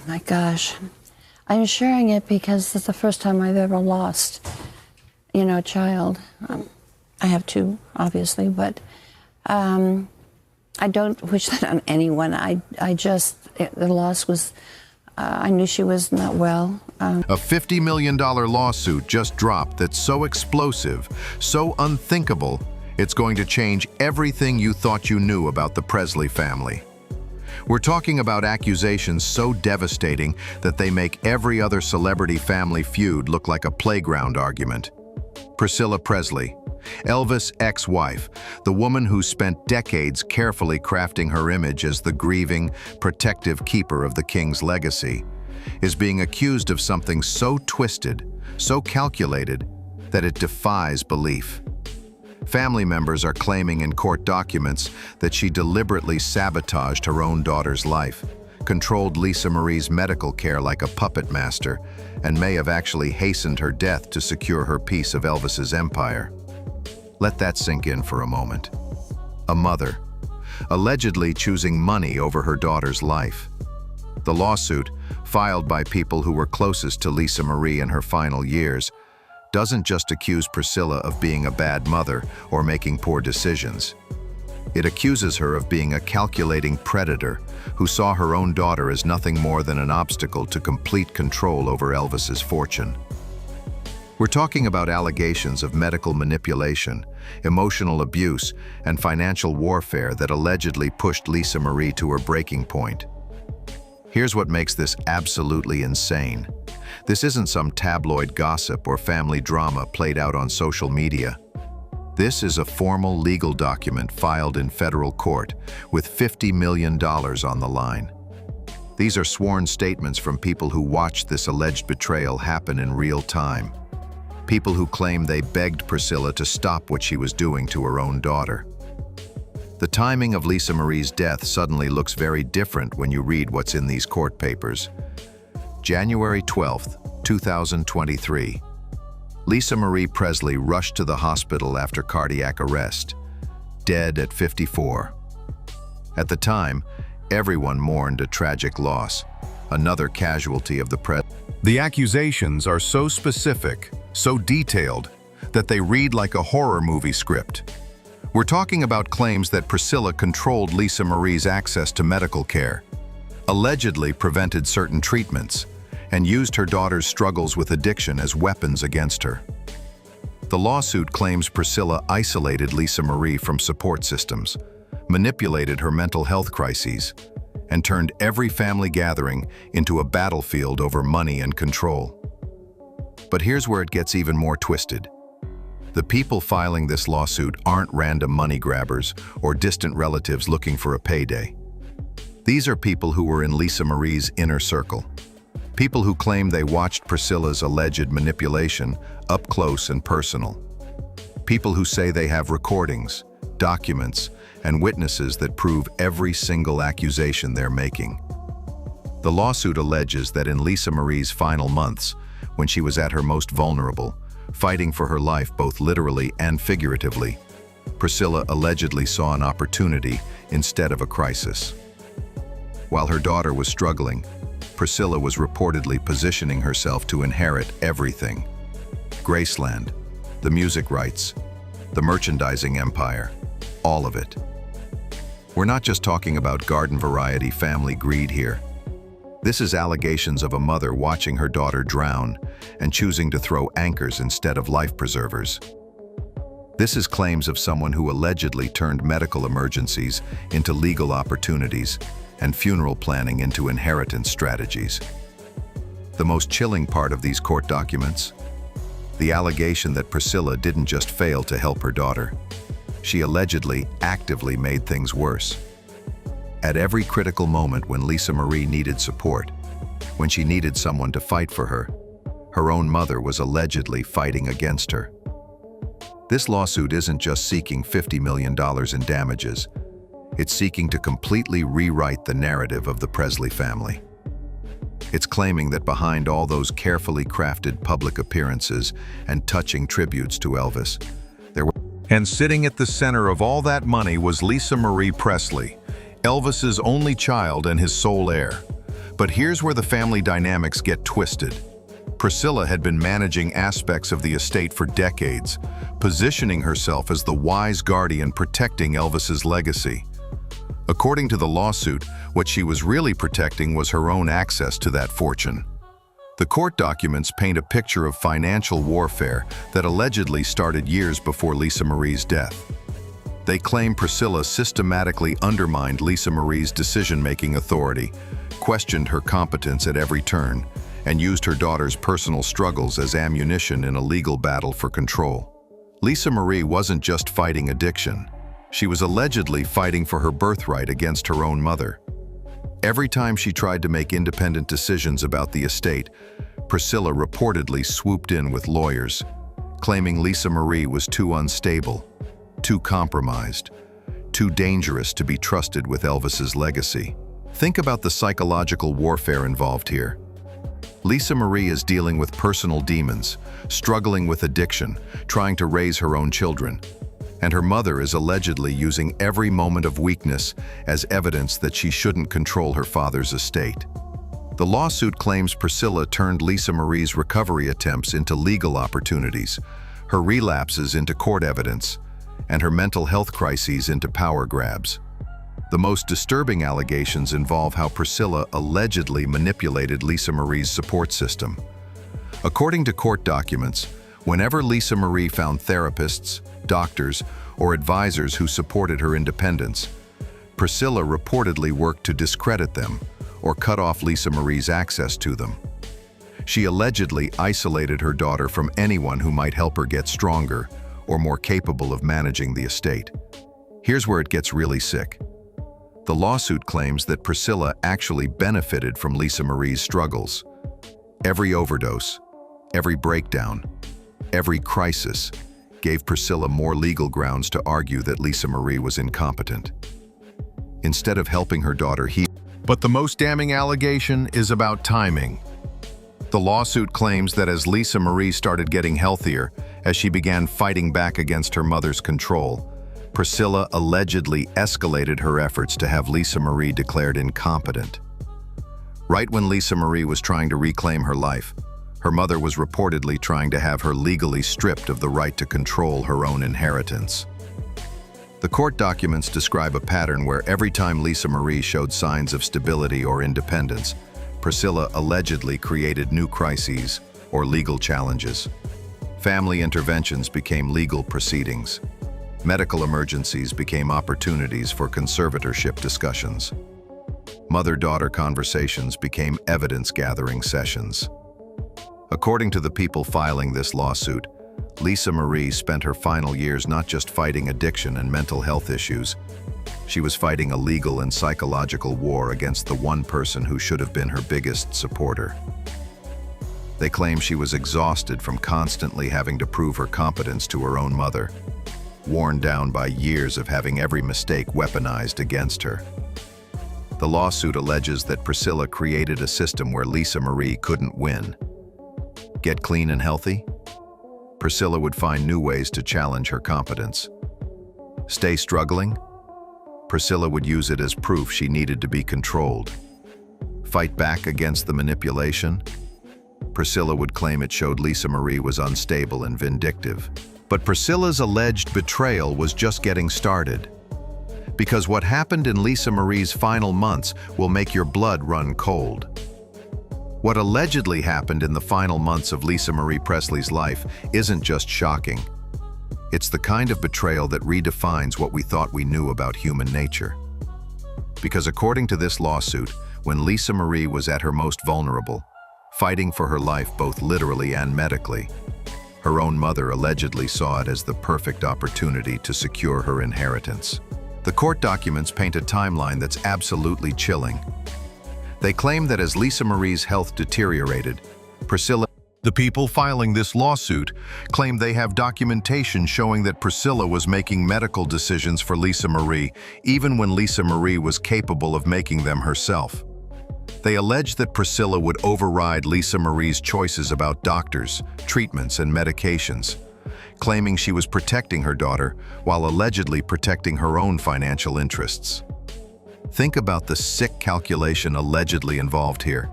my gosh. I'm sharing it because it's the first time I've ever lost, a child. I have two, obviously, but I don't wish that on anyone. The loss was, I knew she was not well. A $50 million lawsuit just dropped that's so explosive, so unthinkable, it's going to change everything you thought you knew about the Presley family. We're talking about accusations so devastating that they make every other celebrity family feud look like a playground argument. Priscilla Presley, Elvis' ex-wife, the woman who spent decades carefully crafting her image as the grieving, protective keeper of the king's legacy, is being accused of something so twisted, so calculated, that it defies belief. Family members are claiming in court documents that she deliberately sabotaged her own daughter's life, controlled Lisa Marie's medical care like a puppet master, and may have actually hastened her death to secure her piece of Elvis's empire. Let that sink in for a moment. A mother, allegedly choosing money over her daughter's life. The lawsuit, filed by people who were closest to Lisa Marie in her final years, doesn't just accuse Priscilla of being a bad mother or making poor decisions. It accuses her of being a calculating predator who saw her own daughter as nothing more than an obstacle to complete control over Elvis's fortune. We're talking about allegations of medical manipulation, emotional abuse, and financial warfare that allegedly pushed Lisa Marie to her breaking point. Here's what makes this absolutely insane. This isn't some tabloid gossip or family drama played out on social media. This is a formal legal document filed in federal court with $50 million on the line. These are sworn statements from people who watched this alleged betrayal happen in real time. People who claim they begged Priscilla to stop what she was doing to her own daughter. The timing of Lisa Marie's death suddenly looks very different when you read what's in these court papers. January 12, 2023. Lisa Marie Presley rushed to the hospital after cardiac arrest, dead at 54. At the time, everyone mourned a tragic loss, another casualty of the Presley. The accusations are so specific, so detailed, that they read like a horror movie script. We're talking about claims that Priscilla controlled Lisa Marie's access to medical care, allegedly prevented certain treatments, and used her daughter's struggles with addiction as weapons against her. The lawsuit claims Priscilla isolated Lisa Marie from support systems, manipulated her mental health crises, and turned every family gathering into a battlefield over money and control. But here's where it gets even more twisted. The people filing this lawsuit aren't random money grabbers or distant relatives looking for a payday. These are people who were in Lisa Marie's inner circle. People who claim they watched Priscilla's alleged manipulation up close and personal. People who say they have recordings, documents, and witnesses that prove every single accusation they're making. The lawsuit alleges that in Lisa Marie's final months, when she was at her most vulnerable, fighting for her life both literally and figuratively, Priscilla allegedly saw an opportunity instead of a crisis. While her daughter was struggling, Priscilla was reportedly positioning herself to inherit everything. Graceland, the music rights, the merchandising empire, all of it. We're not just talking about garden variety family greed here. This is allegations of a mother watching her daughter drown and choosing to throw anchors instead of life preservers. This is claims of someone who allegedly turned medical emergencies into legal opportunities and funeral planning into inheritance strategies. The most chilling part of these court documents? The allegation that Priscilla didn't just fail to help her daughter. She allegedly actively made things worse. At every critical moment when Lisa Marie needed support, when she needed someone to fight for her, her own mother was allegedly fighting against her. This lawsuit isn't just seeking $50 million in damages. It's seeking to completely rewrite the narrative of the Presley family. It's claiming that behind all those carefully crafted public appearances and touching tributes to Elvis, and sitting at the center of all that money was Lisa Marie Presley, Elvis's only child and his sole heir. But here's where the family dynamics get twisted. Priscilla had been managing aspects of the estate for decades, positioning herself as the wise guardian protecting Elvis's legacy. According to the lawsuit, what she was really protecting was her own access to that fortune. The court documents paint a picture of financial warfare that allegedly started years before Lisa Marie's death. They claim Priscilla systematically undermined Lisa Marie's decision-making authority, questioned her competence at every turn, and used her daughter's personal struggles as ammunition in a legal battle for control. Lisa Marie wasn't just fighting addiction. She was allegedly fighting for her birthright against her own mother. Every time she tried to make independent decisions about the estate, Priscilla reportedly swooped in with lawyers, claiming Lisa Marie was too unstable, too compromised, too dangerous to be trusted with Elvis's legacy. Think about the psychological warfare involved here. Lisa Marie is dealing with personal demons, struggling with addiction, trying to raise her own children. And her mother is allegedly using every moment of weakness as evidence that she shouldn't control her father's estate. The lawsuit claims Priscilla turned Lisa Marie's recovery attempts into legal opportunities, her relapses into court evidence, and her mental health crises into power grabs. The most disturbing allegations involve how Priscilla allegedly manipulated Lisa Marie's support system. According to court documents, whenever Lisa Marie found therapists, doctors, or advisors who supported her independence, Priscilla reportedly worked to discredit them or cut off Lisa Marie's access to them. She allegedly isolated her daughter from anyone who might help her get stronger or more capable of managing the estate. Here's where it gets really sick. The lawsuit claims that Priscilla actually benefited from Lisa Marie's struggles. Every overdose, every breakdown, every crisis gave Priscilla more legal grounds to argue that Lisa Marie was incompetent. Instead of helping her daughter heal. But the most damning allegation is about timing. The lawsuit claims that as Lisa Marie started getting healthier, as she began fighting back against her mother's control, Priscilla allegedly escalated her efforts to have Lisa Marie declared incompetent. Right when Lisa Marie was trying to reclaim her life, her mother was reportedly trying to have her legally stripped of the right to control her own inheritance. The court documents describe a pattern where every time Lisa Marie showed signs of stability or independence, Priscilla allegedly created new crises or legal challenges. Family interventions became legal proceedings. Medical emergencies became opportunities for conservatorship discussions. Mother-daughter conversations became evidence-gathering sessions. According to the people filing this lawsuit, Lisa Marie spent her final years not just fighting addiction and mental health issues. She was fighting a legal and psychological war against the one person who should have been her biggest supporter. They claim she was exhausted from constantly having to prove her competence to her own mother, worn down by years of having every mistake weaponized against her. The lawsuit alleges that Priscilla created a system where Lisa Marie couldn't win. Get clean and healthy? Priscilla would find new ways to challenge her competence. Stay struggling? Priscilla would use it as proof she needed to be controlled. Fight back against the manipulation? Priscilla would claim it showed Lisa Marie was unstable and vindictive. But Priscilla's alleged betrayal was just getting started. Because what happened in Lisa Marie's final months will make your blood run cold. What allegedly happened in the final months of Lisa Marie Presley's life isn't just shocking. It's the kind of betrayal that redefines what we thought we knew about human nature. Because according to this lawsuit, when Lisa Marie was at her most vulnerable, fighting for her life both literally and medically, her own mother allegedly saw it as the perfect opportunity to secure her inheritance. The court documents paint a timeline that's absolutely chilling. They claim that as Lisa Marie's health deteriorated, The people filing this lawsuit claim they have documentation showing that Priscilla was making medical decisions for Lisa Marie, even when Lisa Marie was capable of making them herself. They allege that Priscilla would override Lisa Marie's choices about doctors, treatments, and medications, claiming she was protecting her daughter while allegedly protecting her own financial interests. Think about the sick calculation allegedly involved here.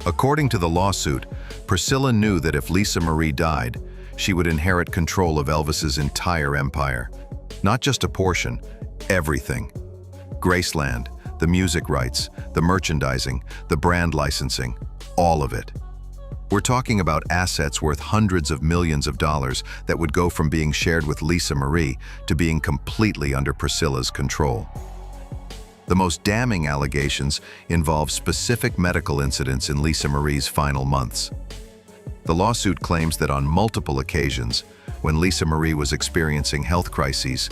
According to the lawsuit, Priscilla knew that if Lisa Marie died, she would inherit control of Elvis's entire empire. Not just a portion, everything. Graceland, the music rights, the merchandising, the brand licensing, all of it. We're talking about assets worth hundreds of millions of dollars that would go from being shared with Lisa Marie to being completely under Priscilla's control. The most damning allegations involve specific medical incidents in Lisa Marie's final months. The lawsuit claims that on multiple occasions, when Lisa Marie was experiencing health crises,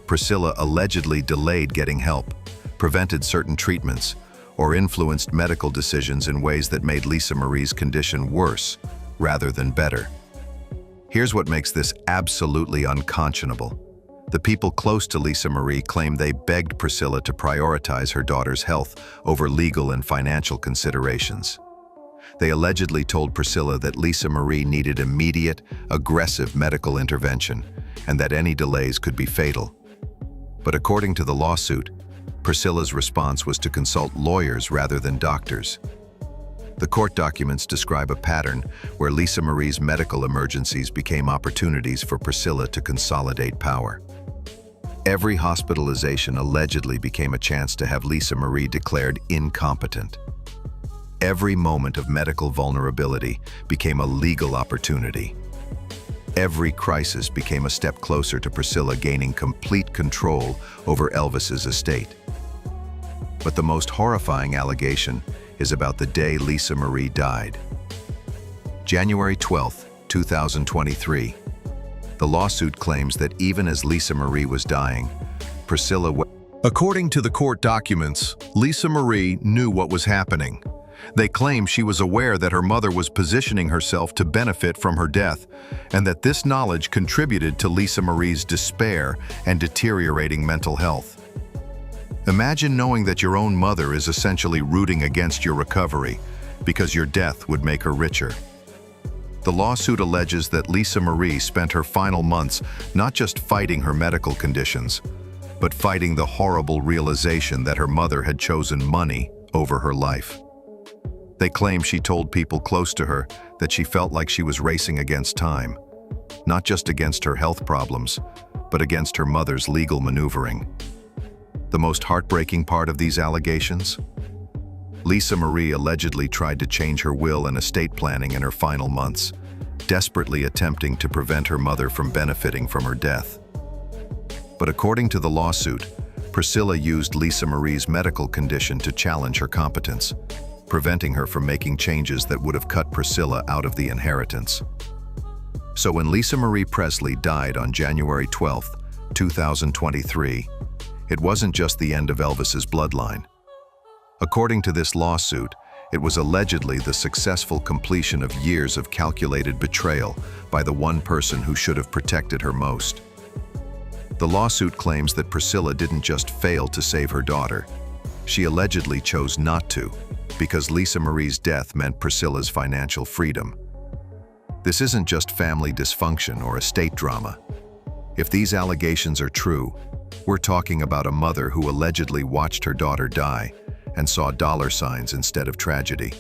Priscilla allegedly delayed getting help, prevented certain treatments, or influenced medical decisions in ways that made Lisa Marie's condition worse rather than better. Here's what makes this absolutely unconscionable. The people close to Lisa Marie claim they begged Priscilla to prioritize her daughter's health over legal and financial considerations. They allegedly told Priscilla that Lisa Marie needed immediate, aggressive medical intervention and that any delays could be fatal. But according to the lawsuit, Priscilla's response was to consult lawyers rather than doctors. The court documents describe a pattern where Lisa Marie's medical emergencies became opportunities for Priscilla to consolidate power. Every hospitalization allegedly became a chance to have Lisa Marie declared incompetent. Every moment of medical vulnerability became a legal opportunity. Every crisis became a step closer to Priscilla gaining complete control over Elvis's estate. But the most horrifying allegation is about the day Lisa Marie died. January 12, 2023. The lawsuit claims that even as Lisa Marie was dying, Priscilla... According to the court documents, Lisa Marie knew what was happening. They claim she was aware that her mother was positioning herself to benefit from her death, and that this knowledge contributed to Lisa Marie's despair and deteriorating mental health. Imagine knowing that your own mother is essentially rooting against your recovery because your death would make her richer. The lawsuit alleges that Lisa Marie spent her final months not just fighting her medical conditions, but fighting the horrible realization that her mother had chosen money over her life. They claim she told people close to her that she felt like she was racing against time, not just against her health problems, but against her mother's legal maneuvering. The most heartbreaking part of these allegations? Lisa Marie allegedly tried to change her will and estate planning in her final months, desperately attempting to prevent her mother from benefiting from her death. But according to the lawsuit, Priscilla used Lisa Marie's medical condition to challenge her competence, preventing her from making changes that would have cut Priscilla out of the inheritance. So when Lisa Marie Presley died on January 12, 2023, it wasn't just the end of Elvis's bloodline. According to this lawsuit, it was allegedly the successful completion of years of calculated betrayal by the one person who should have protected her most. The lawsuit claims that Priscilla didn't just fail to save her daughter. She allegedly chose not to, because Lisa Marie's death meant Priscilla's financial freedom. This isn't just family dysfunction or estate drama. If these allegations are true, we're talking about a mother who allegedly watched her daughter die and saw dollar signs instead of tragedy.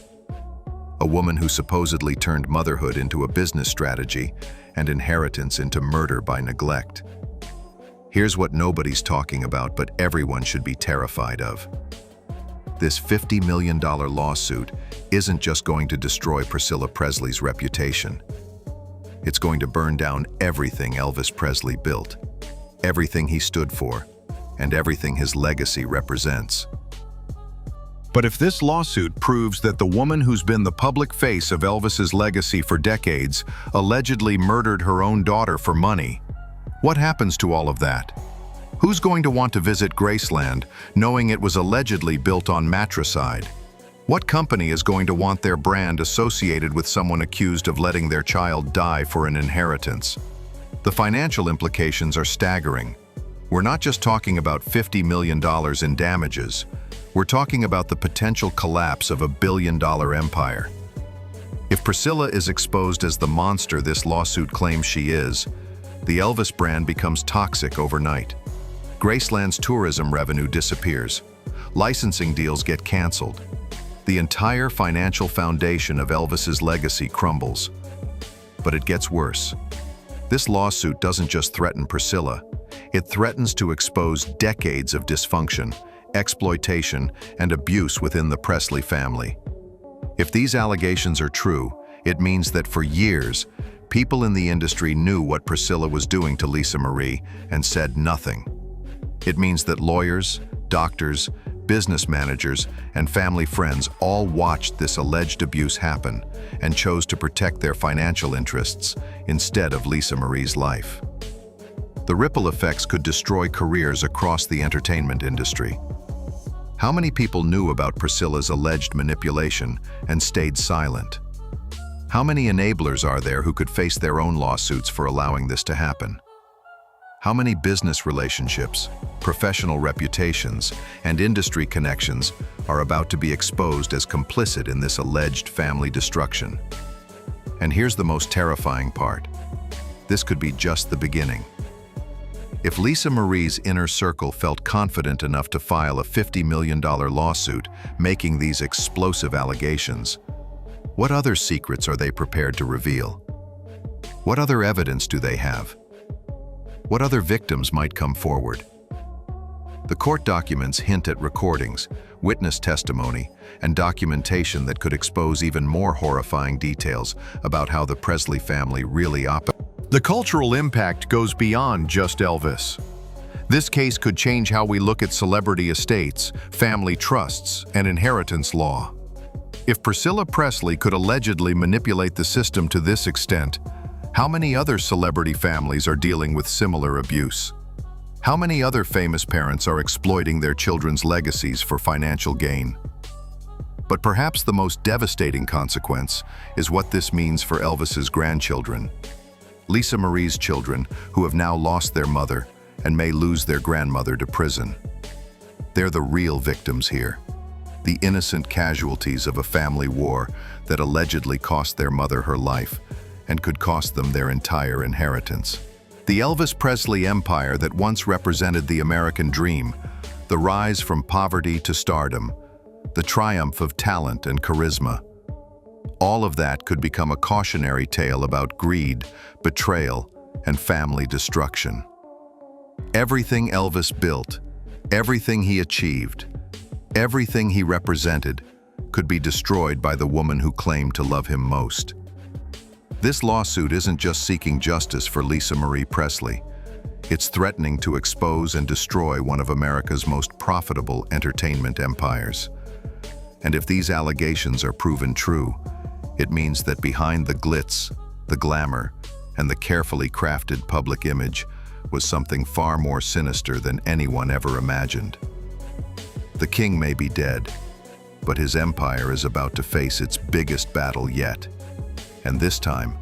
A woman who supposedly turned motherhood into a business strategy and inheritance into murder by neglect. Here's what nobody's talking about, but everyone should be terrified of. This $50 million lawsuit isn't just going to destroy Priscilla Presley's reputation. It's going to burn down everything Elvis Presley built, everything he stood for, and everything his legacy represents. But if this lawsuit proves that the woman who's been the public face of Elvis's legacy for decades allegedly murdered her own daughter for money, what happens to all of that? Who's going to want to visit Graceland knowing it was allegedly built on matricide? What company is going to want their brand associated with someone accused of letting their child die for an inheritance? The financial implications are staggering. We're not just talking about $50 million in damages. We're talking about the potential collapse of a billion-dollar empire. If Priscilla is exposed as the monster this lawsuit claims she is, the Elvis brand becomes toxic overnight. Graceland's tourism revenue disappears. Licensing deals get canceled. The entire financial foundation of Elvis's legacy crumbles. But it gets worse. This lawsuit doesn't just threaten Priscilla, it threatens to expose decades of dysfunction, exploitation, and abuse within the Presley family. If these allegations are true, it means that for years, people in the industry knew what Priscilla was doing to Lisa Marie and said nothing. It means that lawyers, doctors, business managers, and family friends all watched this alleged abuse happen and chose to protect their financial interests instead of Lisa Marie's life. The ripple effects could destroy careers across the entertainment industry. How many people knew about Priscilla's alleged manipulation and stayed silent? How many enablers are there who could face their own lawsuits for allowing this to happen? How many business relationships, professional reputations, and industry connections are about to be exposed as complicit in this alleged family destruction? And here's the most terrifying part. This could be just the beginning. If Lisa Marie's inner circle felt confident enough to file a $50 million lawsuit making these explosive allegations, what other secrets are they prepared to reveal? What other evidence do they have? What other victims might come forward? The court documents hint at recordings, witness testimony, and documentation that could expose even more horrifying details about how the Presley family really operated. The cultural impact goes beyond just Elvis. This case could change how we look at celebrity estates, family trusts, and inheritance law. If Priscilla Presley could allegedly manipulate the system to this extent, how many other celebrity families are dealing with similar abuse? How many other famous parents are exploiting their children's legacies for financial gain? But perhaps the most devastating consequence is what this means for Elvis's grandchildren. Lisa Marie's children, who have now lost their mother and may lose their grandmother to prison. They're the real victims here, the innocent casualties of a family war that allegedly cost their mother her life and could cost them their entire inheritance. The Elvis Presley empire that once represented the American dream, the rise from poverty to stardom, the triumph of talent and charisma. All of that could become a cautionary tale about greed, betrayal, and family destruction. Everything Elvis built, everything he achieved, everything he represented could be destroyed by the woman who claimed to love him most. This lawsuit isn't just seeking justice for Lisa Marie Presley. It's threatening to expose and destroy one of America's most profitable entertainment empires. And if these allegations are proven true, it means that behind the glitz, the glamour, and the carefully crafted public image was something far more sinister than anyone ever imagined. The king may be dead, but his empire is about to face its biggest battle yet. And this time,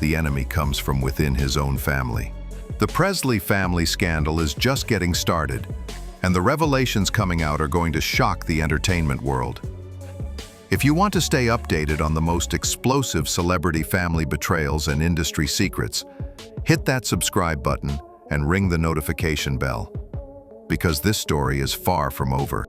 the enemy comes from within his own family. The Presley family scandal is just getting started, and the revelations coming out are going to shock the entertainment world. If you want to stay updated on the most explosive celebrity family betrayals and industry secrets, hit that subscribe button and ring the notification bell, because this story is far from over.